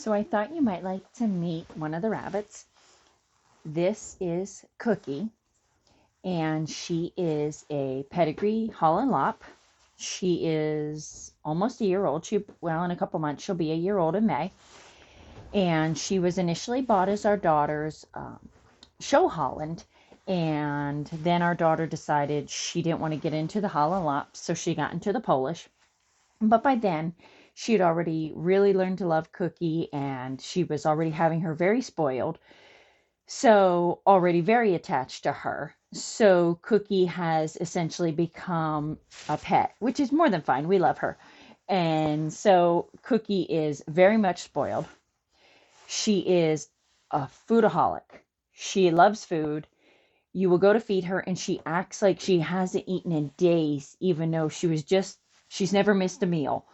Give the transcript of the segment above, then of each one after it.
So I thought you might like to meet one of the rabbits. This is Cookie, and she is a pedigree Holland Lop. She is almost a year old. Well, in a couple months, she'll be a year old in May. And she was initially bought as our daughter's show Holland. And then our daughter decided she didn't want to get into the Holland Lop, so she got into the Polish. But by then, she had already really learned to love Cookie, and she was already having her very spoiled. So, already very attached to her. So, Cookie has essentially become a pet, which is more than fine. We love her. And so, Cookie is very much spoiled. She is a foodaholic. She loves food. You will go to feed her, and she acts like she hasn't eaten in days, even though she's never missed a meal.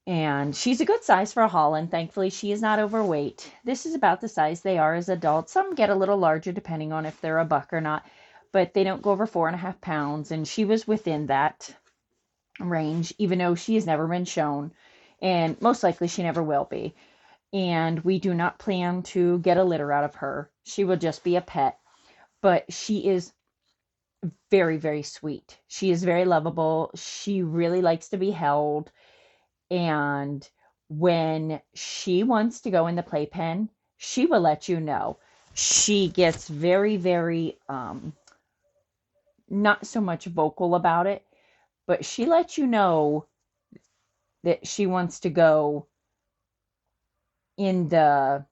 And she's a good size for a Holland. Thankfully, she is not overweight. This is about the size they are as adults. Some get a little larger depending on if they're a buck or not, but they don't go over 4.5 pounds. And she was within that range, even though she has never been shown. And most likely she never will be. And we do not plan to get a litter out of her. She will just be a pet. But she is very, very sweet. She is very lovable. She really likes to be held. And when she wants to go in the playpen, she will let you know. She gets very, very, not so much vocal about it, but she lets you know that she wants to go in the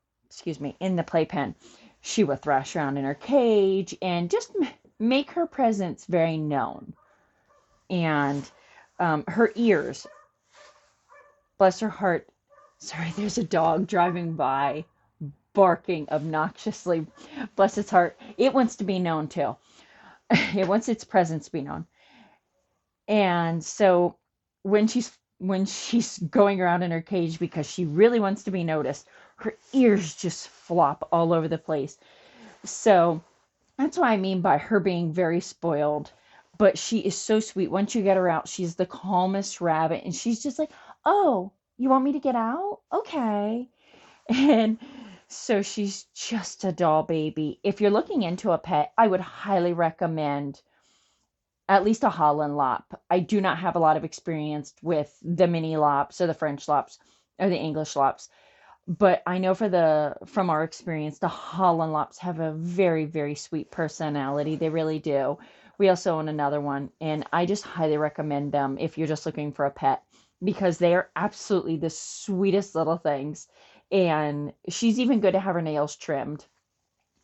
playpen. She will thrash around in her cage and just make her presence very known. And her ears, bless her heart. Sorry, there's a dog driving by barking obnoxiously. Bless its heart. It wants to be known too. It wants its presence to be known. And so when she's going around in her cage because she really wants to be noticed, her ears just flop all over the place. So that's what I mean by her being very spoiled. But she is so sweet. Once you get her out, she's the calmest rabbit. And she's just like, oh, you want me to get out? Okay. And so she's just a doll baby. If you're looking into a pet, I would highly recommend at least a Holland Lop. I do not have a lot of experience with the mini Lops or the French Lops or the English Lops. But I know from our experience, the Holland Lops have a very, very sweet personality. They really do. We also own another one, and I just highly recommend them if you're just looking for a pet because they are absolutely the sweetest little things. And she's even good to have her nails trimmed.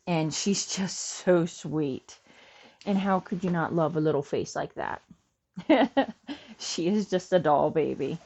And she's just so sweet. And how could you not love a little face like that? She is just a doll baby.